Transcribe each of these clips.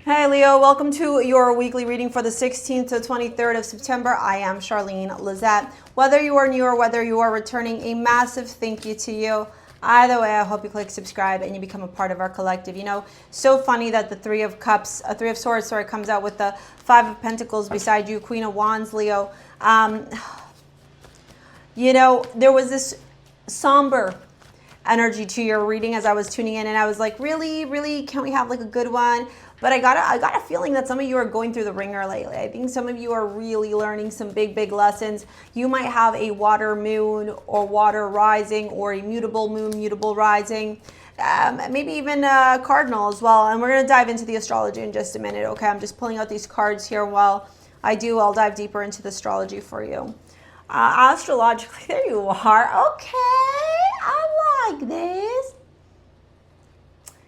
Hey Leo, welcome to your weekly reading for the 16th to 23rd of September. I am Charlene, Lizette. Whether you are new or whether you are returning, a massive thank you to you. Either way, I hope you click subscribe and you become a part of our collective. You know, so funny that the Three of Cups, Three of Swords, sorry, comes out with the Five of Pentacles beside you, Queen of Wands, Leo. You know, there was this somber energy to your reading as I was tuning in, and I was like, really, can't we have like a good one? But I got a feeling that some of you are going through the ringer lately. I think some of you are really learning some big lessons. You might have a water moon or water rising or a mutable moon, mutable rising. Maybe even a cardinal as well. And we're going to dive into the astrology in just a minute. Okay, I'm just pulling out these cards here. While I'll dive deeper into the astrology for you. Astrologically, there you are. Okay, I like this.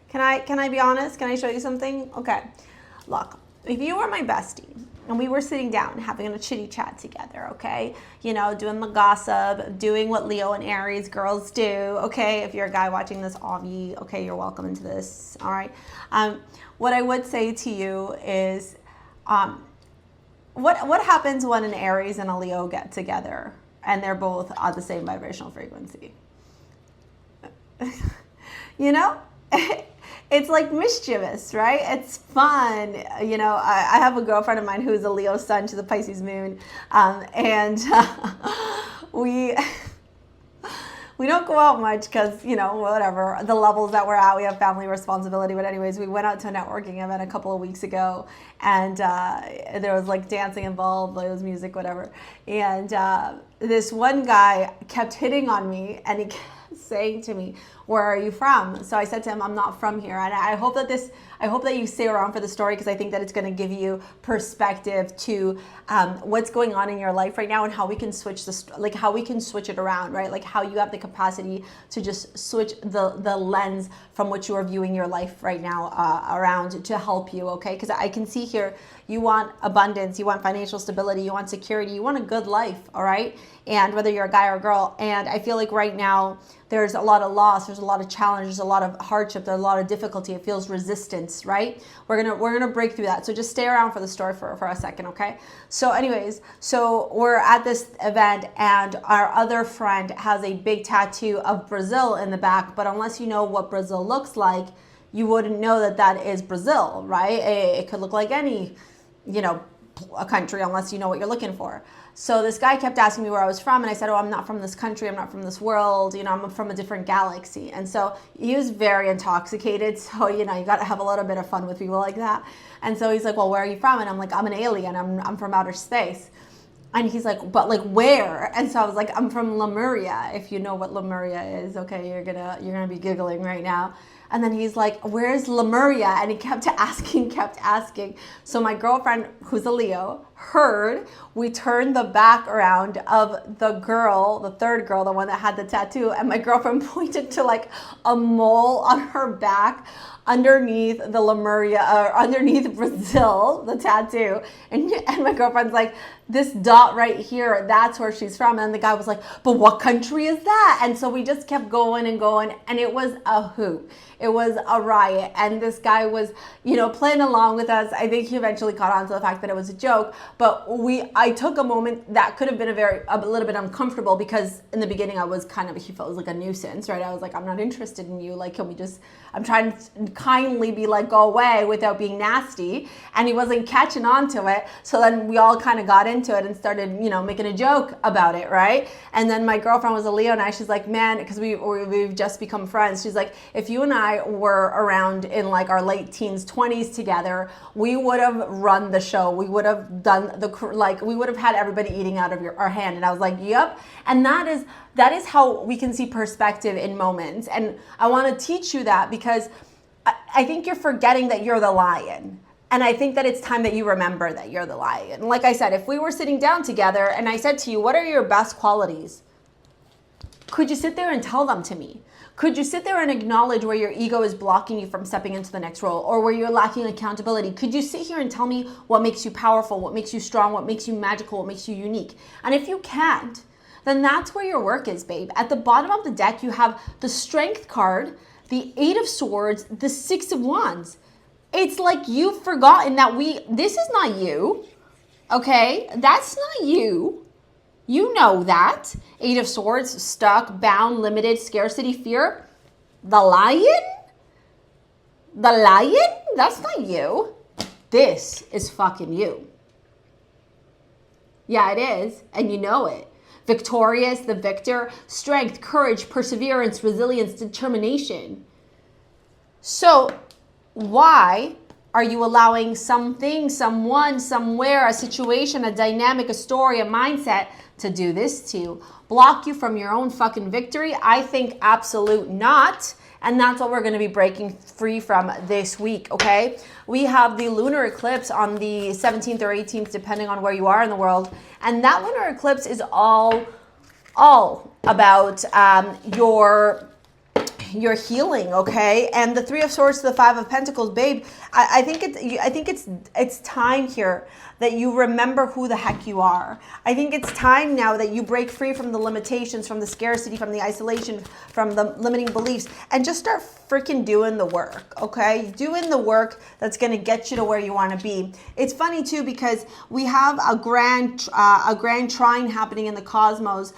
Can I be honest? Can I show you something? Okay, look, if you were my bestie and we were sitting down having a chitty chat together, okay, you know, doing the gossip, doing what Leo and Aries girls do, okay, if you're a guy watching this, Avi, okay, you're welcome into this, all right. What I would say to you is, what happens when an Aries and a Leo get together and they're both on the same vibrational frequency? You know? It's like mischievous, right? It's fun. You know, I have a girlfriend of mine who's a Leo sun, she's a Pisces moon. We don't go out much because, you know, whatever, the levels that we're at, we have family responsibility. But anyways, we went out to a networking event a couple of weeks ago, and there was like dancing involved, there was music, whatever. And this one guy kept hitting on me, and he kept saying to me, where are you from? So I said to him, I'm not from here. And I hope that you stay around for the story, because I think that it's going to give you perspective to what's going on in your life right now and how we can switch how we can switch it around, right? Like how you have the capacity to just switch the lens from which you are viewing your life right now around to help you, okay? Because I can see here, you want abundance, you want financial stability, you want security, you want a good life, all right? And whether you're a guy or a girl. And I feel like right now there's a lot of loss, there's a lot of challenge, there's a lot of hardship, there's a lot of difficulty. It feels resistance, right? We're gonna break through that. So just stay around for the story for a second, okay? So anyways, so we're at this event and our other friend has a big tattoo of Brazil in the back, but unless you know what Brazil looks like, you wouldn't know that that is Brazil, right? It could look like any, you know, a country unless you know what you're looking for. So this guy kept asking me where I was from, and I said, oh, I'm not from this country, I'm not from this world, you know, I'm from a different galaxy. And so he was very intoxicated, so, you know, you got to have a little bit of fun with people like that. And so he's like, well, where are you from? And I'm like, I'm an alien, I'm from outer space. And he's like, but like where? And so I was like, I'm from Lemuria. If you know what Lemuria is, okay, you're gonna be giggling right now. And then he's like, where's Lemuria? And he kept asking. So my girlfriend, who's a Leo, heard. We turned the back around of the girl, the third girl, the one that had the tattoo, and my girlfriend pointed to like a mole on her back underneath the Lemuria, or underneath Brazil, the tattoo. And my girlfriend's like, this dot right here, that's where she's from. And the guy was like, but what country is that? And so we just kept going and going, and it was a hoot. It was a riot. And this guy was, you know, playing along with us. I think he eventually caught on to the fact that it was a joke. But I took a moment that could have been a little bit uncomfortable, because in the beginning I was he felt like a nuisance, right? I was like, I'm not interested in you. Like, can we just, I'm trying to kindly be like, go away without being nasty. And he wasn't catching on to it. So then we all kind of got into it and started, you know, making a joke about it, right? And then my girlfriend was a Leo, and she's like, man, because we've just become friends. She's like, if you and I were around in like our late teens, 20s together, we would have run the show. We would have done we would have had everybody eating out of our hand. And I was like, yep. And that is how we can see perspective in moments. And I want to teach you that, because I think you're forgetting that you're the lion. And I think that it's time that you remember that you're the lion. Like I said, if we were sitting down together and I said to you, what are your best qualities? Could you sit there and tell them to me? Could you sit there and acknowledge where your ego is blocking you from stepping into the next role, or where you're lacking accountability? Could you sit here and tell me what makes you powerful, what makes you strong, what makes you magical, what makes you unique? And if you can't, then that's where your work is, babe. At the bottom of the deck, you have the Strength card, the Eight of Swords, the Six of Wands. It's like you've forgotten that this is not you. Okay? That's not you. You know that. 8 of Swords, stuck, bound, limited, scarcity, fear. The lion? The lion? That's not you. This is fucking you. Yeah, it is. And you know it. Victorious, the victor, strength, courage, perseverance, resilience, determination. So why are you allowing something, someone, somewhere, a situation, a dynamic, a story, a mindset to do this to you? Block you from your own fucking victory? I think absolute not. And that's what we're going to be breaking free from this week, okay? We have the lunar eclipse on the 17th or 18th, depending on where you are in the world. And that lunar eclipse is all about your healing, okay? And the 3 of Swords to the 5 of Pentacles, babe, I think it's time here that you remember who the heck you are. I think it's time now that you break free from the limitations, from the scarcity, from the isolation, from the limiting beliefs, and just start freaking doing the work, okay? Doing the work that's going to get you to where you want to be. It's funny too, because we have a grand trine happening in the cosmos,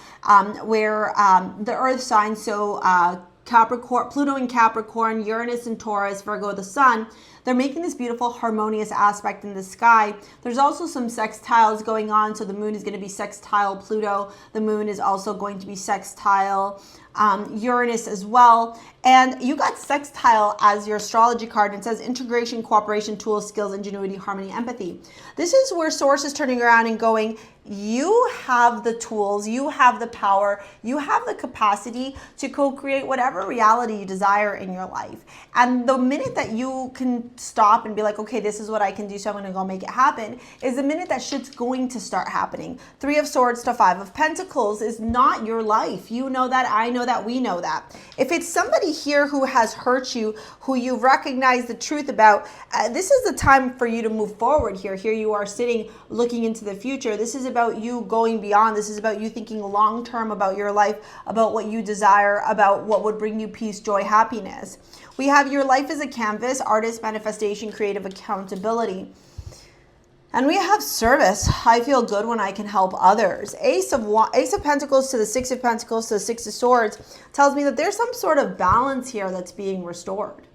where the Earth sign, so Capricorn, Pluto in Capricorn, Uranus in Taurus, Virgo the Sun, they're making this beautiful harmonious aspect in the sky. There's also some sextiles going on. So the moon is going to be sextile Pluto. The moon is also going to be sextile Uranus as well. And you got sextile as your astrology card, and it says integration, cooperation, tools, skills, ingenuity, harmony, empathy. This is where Source is turning around and going, you have the tools, you have the power, you have the capacity to co-create whatever reality you desire in your life. And the minute that you can stop and be like, okay, this is what I can do, so I'm going to go make it happen, is the minute that shit's going to start happening. 3 of Swords to 5 of Pentacles is not your life. You know that, I know that, we know that. If it's somebody here who has hurt you, who you've recognized the truth about, this is the time for you to move forward here. Here you are sitting, looking into the future. This is about you going beyond. This is about you thinking long-term about your life, about what you desire, about what would bring you peace, joy, happiness. We have your life as a canvas, artist, manifestation, creative accountability. And we have service. I feel good when I can help others. Ace of Pentacles to the 6 of Pentacles to the 6 of Swords tells me that there's some sort of balance here that's being restored.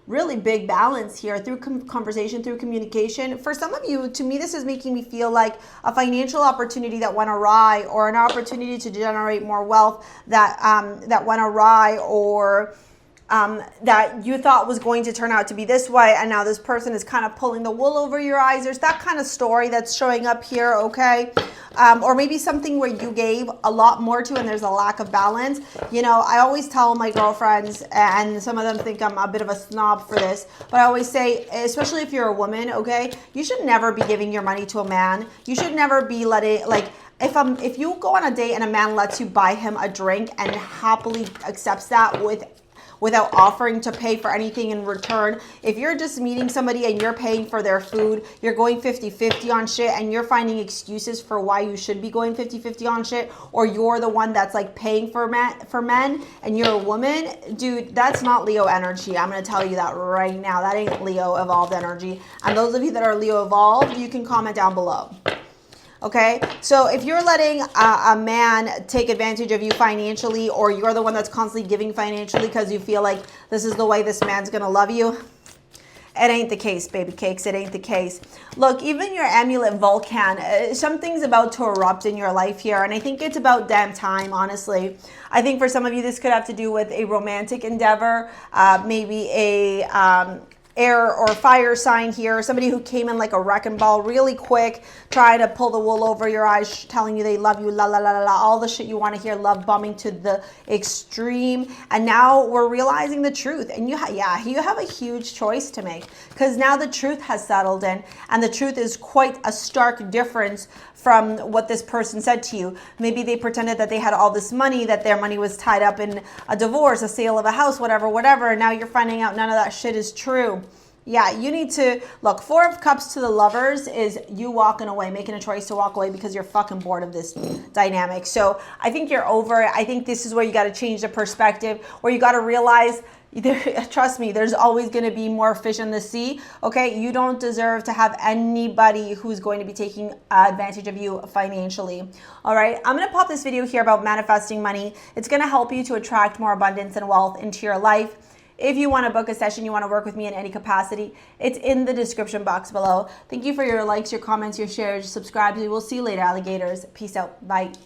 Really big balance here through conversation, through communication. For some of you, to me, this is making me feel like a financial opportunity that went awry, or an opportunity to generate more wealth that went awry, or that you thought was going to turn out to be this way, and now this person is kind of pulling the wool over your eyes. There's that kind of story that's showing up here, okay? Or maybe something where you gave a lot more to and there's a lack of balance. You know, I always tell my girlfriends, and some of them think I'm a bit of a snob for this, but I always say, especially if you're a woman, okay, you should never be giving your money to a man. You should never be letting, like, if you go on a date and a man lets you buy him a drink and happily accepts that without offering to pay for anything in return. If you're just meeting somebody and you're paying for their food, you're going 50-50 on shit, and you're finding excuses for why you should be going 50-50 on shit, or you're the one that's like paying for men and you're a woman, dude, that's not Leo energy. I'm going to tell you that right now. That ain't Leo evolved energy. And those of you that are Leo evolved, you can comment down below. Okay, so if you're letting a man take advantage of you financially, or you're the one that's constantly giving financially because you feel like this is the way this man's gonna love you, it ain't the case, baby cakes. It ain't the case. Look, even your amulet Vulcan, something's about to erupt in your life here, and I think it's about damn time, honestly. I think for some of you, this could have to do with a romantic endeavor, maybe a air or fire sign here, somebody who came in like a wrecking ball really quick, trying to pull the wool over your eyes, telling you they love you, la la la la la, all the shit you want to hear, love bombing to the extreme. And now we're realizing the truth, and you have a huge choice to make, because now the truth has settled in, and the truth is quite a stark difference from what this person said to you. Maybe they pretended that they had all this money, that their money was tied up in a divorce, a sale of a house, whatever, and now you're finding out none of that shit is true. Yeah, you need to, look, 4 of Cups to the Lovers is you walking away, making a choice to walk away because you're fucking bored of this dynamic. So I think you're over it. I think this is where you got to change the perspective, where you got to realize Trust me, there's always going to be more fish in the sea. Okay, you don't deserve to have anybody who's going to be taking advantage of you financially. All right, I'm going to pop this video here about manifesting money. It's going to help you to attract more abundance and wealth into your life. If you want to book a session, you want to work with me in any capacity, it's in the description box below. Thank you for your likes, your comments, your shares, your subscribes. We will see you later, alligators. Peace out. Bye.